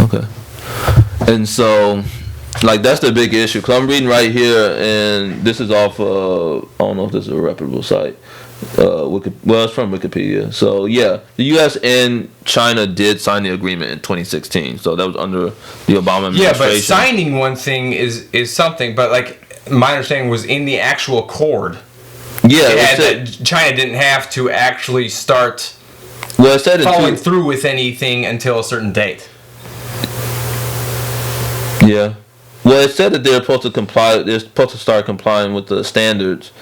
Okay. And so, like, that's the big issue. Because I'm reading right here, and this is off, I don't know if this is a reputable site. It's from Wikipedia. So, yeah, the U.S. and China did sign the agreement in 2016. So, that was under the Obama administration. Yeah, but signing one thing is something. But, like, my understanding was in the actual accord. Yeah. That China didn't have to actually start it said following through with anything until a certain date. Yeah. Well, it said that they're supposed to comply. They're supposed to start complying with the standards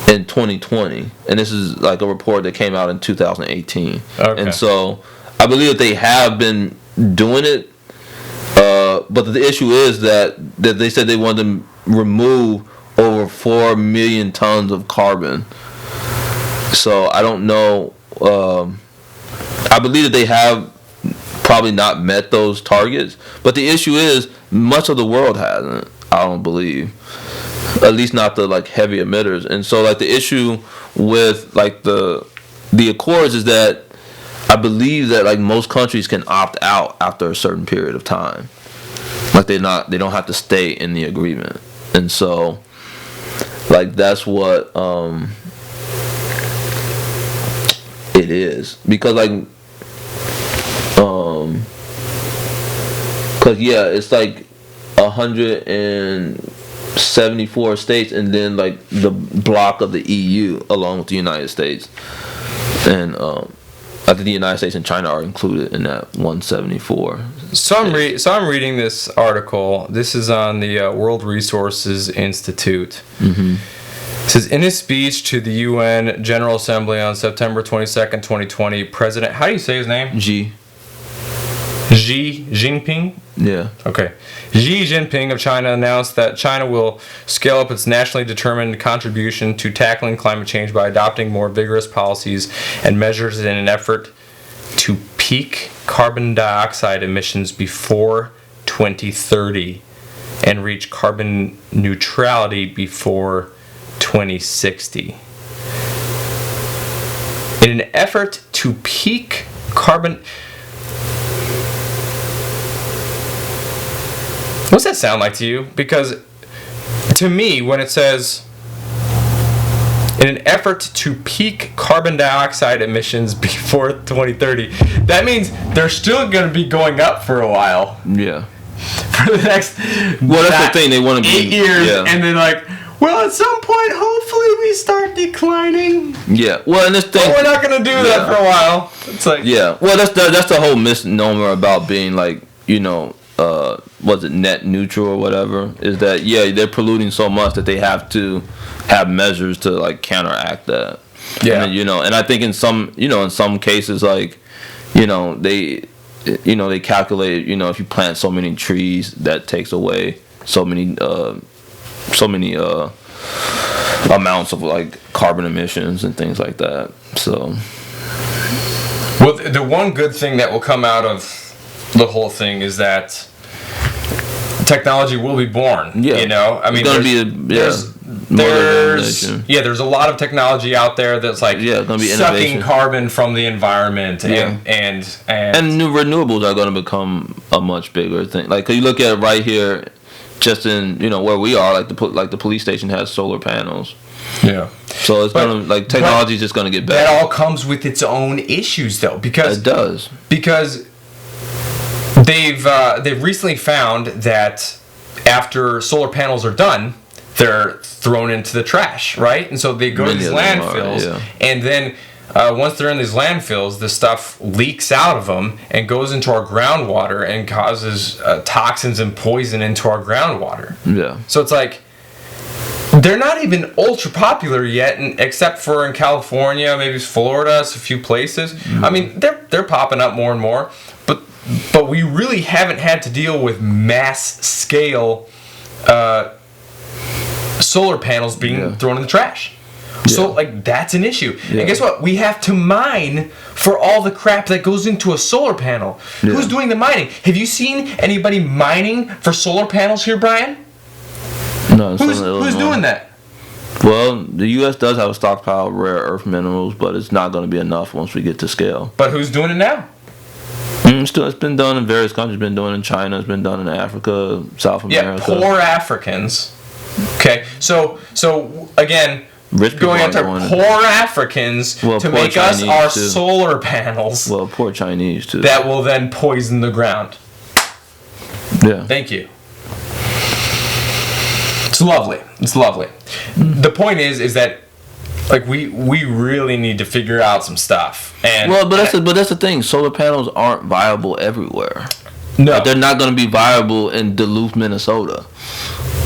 in 2020, and this is like a report that came out in 2018. Okay. And so, I believe that they have been doing it, but the issue is that they said they wanted to remove over 4 million tons of carbon. So I don't know. I believe that they have probably not met those targets, but the issue is much of the world hasn't. I don't believe, at least not the like heavy emitters. And so like the issue with like the accords is that I believe that like most countries can opt out after a certain period of time. Like they don't have to stay in the agreement. And so like that's what it is, because like cause yeah, it's like 174 states, and then like the block of the EU along with the United States, and I think the United States and China are included in that 174. So I'm reading this article. This is on the World Resources Institute. Mm-hmm. It says, in his speech to the UN General Assembly on September 22nd, 2020, President, how do you say his name? Xi Jinping? Yeah. Okay. Xi Jinping of China announced that China will scale up its nationally determined contribution to tackling climate change by adopting more vigorous policies and measures in an effort to peak carbon dioxide emissions before 2030 and reach carbon neutrality before 2060. In an effort to peak carbon... What's that sound like to you? Because to me, when it says, in an effort to peak carbon dioxide emissions before 2030, that means they're still going to be going up for a while. Yeah. For the next that's the thing, they want to be 8 years, yeah. And then like, well, at some point, hopefully we start declining. Yeah. Well, and this thing, but we're not going to do that for a while. It's like, yeah. Well, that's the whole misnomer about being like, you know, was it net neutral or whatever, is that yeah, they're polluting so much that they have to have measures to like counteract that. Yeah. And, you know, and I think in some cases, like, you know, they calculate, you know, if you plant so many trees, that takes away so many amounts of like carbon emissions and things like that. So, well, the one good thing that will come out of the whole thing is that technology will be born. Yeah. You know, I mean, there's a lot of technology out there that's like gonna be sucking carbon from the environment, and new renewables are going to become a much bigger thing. Like, 'cause you look at it right here, just in, you know, where we are, like the police station has solar panels. Yeah. So it's gonna, like, technology is just gonna get better. That all comes with its own issues, though, because it does. Because they've recently found that after solar panels are done, they're thrown into the trash, right? And so they go to these landfills, and then once they're in these landfills, the stuff leaks out of them and goes into our groundwater and causes toxins and poison into our groundwater. Yeah. So it's like, they're not even ultra popular yet, except for in California, maybe Florida, a few places. Mm-hmm. I mean, they're popping up more and more, but we really haven't had to deal with mass scale solar panels being thrown in the trash. Yeah. So, like, that's an issue. Yeah. And guess what? We have to mine for all the crap that goes into a solar panel. Yeah. Who's doing the mining? Have you seen anybody mining for solar panels here, Bryan? No. Who's doing that? Well, the U.S. does have a stockpile of rare earth minerals, but it's not going to be enough once we get to scale. But who's doing it now? It's been done in various countries. It's been done in China. It's been done in Africa, South America. Yeah, poor Africans. Okay, so again, Rich people going after aren't poor going Africans to poor make us Chinese, our too. solar panels Well, poor Chinese too. that will then poison the ground. Yeah. Thank you. It's lovely. It's lovely. The point is that like we really need to figure out some stuff. And Well, but that's the thing. Solar panels aren't viable everywhere. no, Like, they're not going to be viable in Duluth, Minnesota,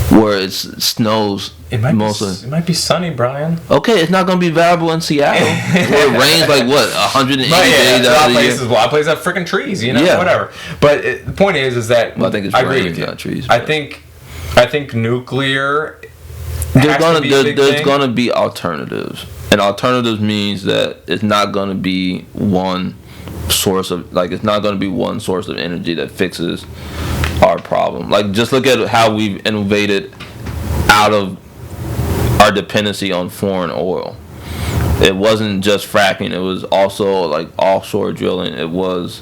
where it snows it mostly. might be sunny, Bryan. Okay, it's not going to be viable in Seattle, where it rains like what 180 But yeah, days a out lot of of the year. places, a lot of places have freaking trees, you know, Yeah. whatever. But the point is that Well, I think it's agree rain, with you. not trees. I but- think nuclear. There's gonna be alternatives, and alternatives means that it's not gonna be one source of it's not gonna be one source of energy that fixes our problem. Like, just look at how we've innovated out of our dependency on foreign oil. It wasn't just fracking; it was also like offshore drilling. It was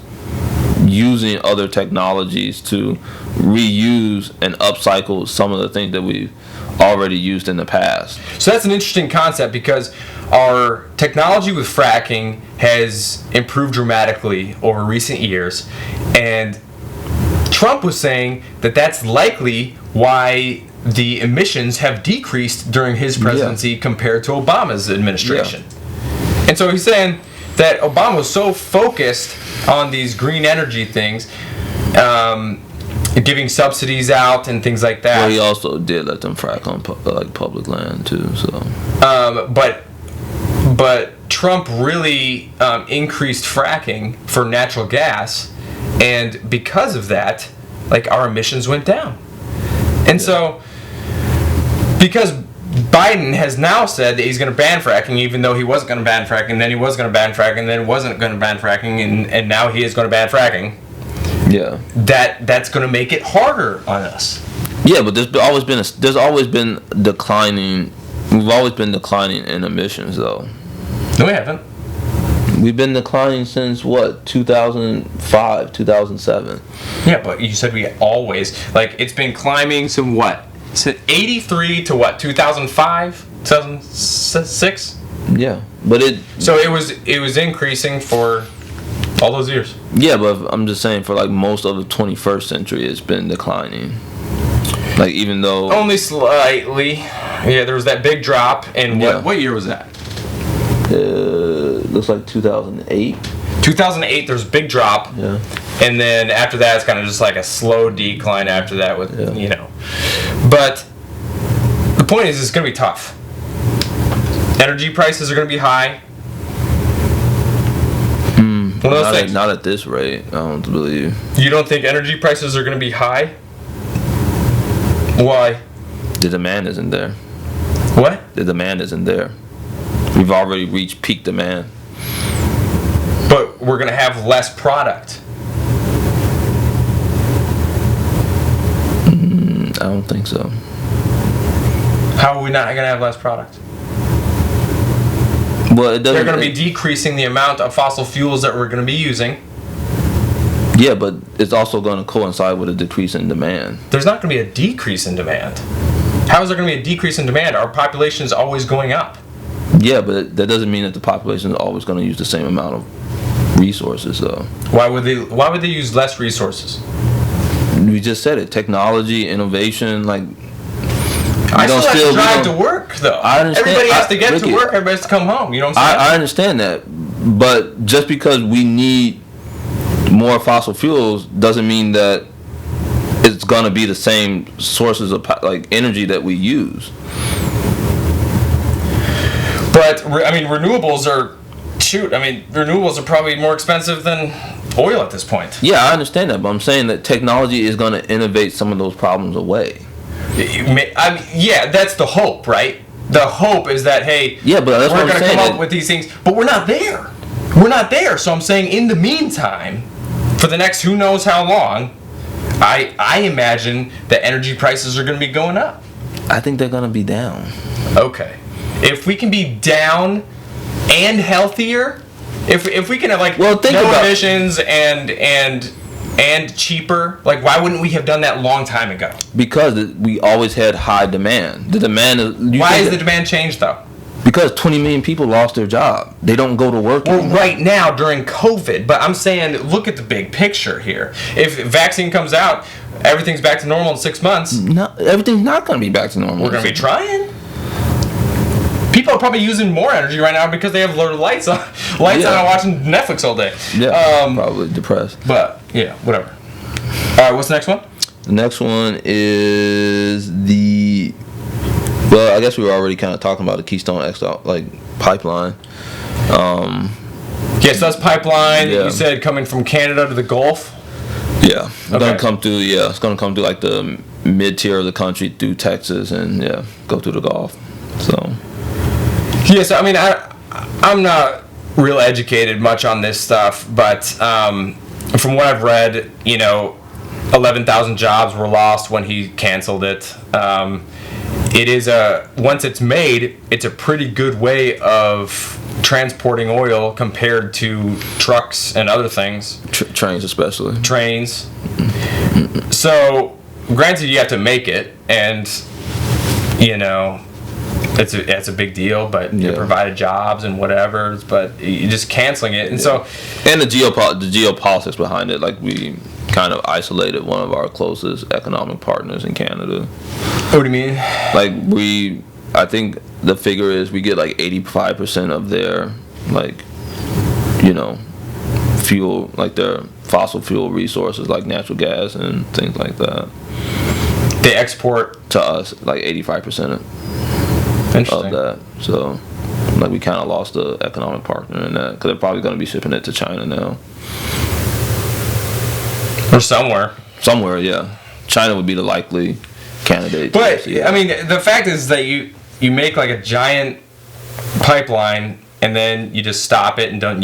using other technologies to reuse and upcycle some of the things that we've already used in the past. So that's an interesting concept because our technology with fracking has improved dramatically over recent years, and Trump was saying that that's likely why the emissions have decreased during his presidency compared to Obama's administration. And so he's saying that Obama was so focused on these green energy things, giving subsidies out and things like that. Well, he also did let them frack on public land too. So, But Trump really increased fracking for natural gas, and because of that, like, our emissions went down. And so, because Biden has now said that he's going to ban fracking, even though he wasn't going to ban fracking, then he was going to ban fracking, then he wasn't going to ban fracking, and now he is going to ban fracking. yeah, That's going to make it harder on us. yeah, but there's always been declining. We've always been declining in emissions, though. No, we haven't. We've been declining since what, 2005, 2007. Yeah, but you said we always, like, it's been climbing from what? So 83 to what? 2005, 2006. Yeah, but So it was increasing for all those years. yeah, but I'm just saying for like most of the 21st century, it's been declining. Like, even though Only slightly. Yeah, there was that big drop. And Yeah. what year was that? looks like 2008. 2008. There's a big drop. Yeah. And then after that, it's kind of just like a slow decline after that with, you know. But the point is, it's going to be tough. Energy prices are going to be high. One of those things. Not at this rate. I don't believe. You don't think energy prices are going to be high? Why? The demand isn't there. What? The demand isn't there. We've already reached peak demand. But we're going to have less product. I don't think so. How are we not going to have less product? Well, it doesn't. They're going to be decreasing the amount of fossil fuels that we're going to be using. Yeah, but it's also going to coincide with a decrease in demand. There's not going to be a decrease in demand. How is there going to be a decrease in demand? Our population is always going up. Yeah, but that doesn't mean that the population is always going to use the same amount of resources, though. Why would they use less resources? We just said it. Technology, innovation, like. I still have to drive to work, though. I understand. Everybody has to get Ricky, to work. Everybody has to come home. You know what I'm saying? I understand that, but just because we need more fossil fuels doesn't mean that it's gonna be the same sources of like energy that we use. But I mean, renewables are renewables are probably more expensive than oil at this point. Yeah, I understand that, but I'm saying that technology is gonna innovate some of those problems away. I mean, yeah, that's the hope, right? The hope is that, hey, yeah, but that's we're what going I'm to saying. come up with these things, but we're not there. We're not there. So I'm saying, in the meantime, for the next who knows how long, I imagine that energy prices are going to be going up. I think they're gonna be down. Okay. If we can be down and healthier, If we can have like Well, think no about- emissions and cheaper, like why wouldn't we have done that a long time ago? Because we always had high demand. The demand is. Why has the demand changed though? Because 20 million people lost their job. They don't go to work Well, anymore. right now during COVID, but I'm saying look at the big picture here. If vaccine comes out, everything's back to normal in 6 months. No, everything's not going to be back to normal. We're gonna be trying. People are probably using more energy right now because they have their lights on Yeah. and watching Netflix all day. Yeah, probably depressed. But yeah, whatever. All right, what's the next one? The next one is the. Well, I guess we were already kind of talking about the Keystone X pipeline. Yes, that's pipeline. Yeah. You said coming from Canada to the Gulf. Yeah, it's Okay. gonna come through. Yeah, it's gonna come through like the mid tier of the country through Texas and go through the Gulf. So. Yes, I mean I'm not real educated much on this stuff, but from what I've read, 11,000 jobs were lost when he canceled it. It is once it's made, it's a pretty good way of transporting oil compared to trucks and other things. Trains especially. Trains. So, granted, you have to make it, and it's a big deal, but it provided jobs and whatever. But you're just canceling it, and so and the geopolitics behind it, like we kind of isolated one of our closest economic partners in Canada. what do you mean? Like I think the figure is we get like 85% of their fuel, like their fossil fuel resources, like natural gas and things like that. They export To us, like 85% of Interesting. that. So, we kind of lost the economic partner in that because they're probably going to be shipping it to China now. Or somewhere. Somewhere, yeah. China would be the likely candidate. But Yeah. I mean, the fact is that you make like a giant pipeline and then you just stop it and don't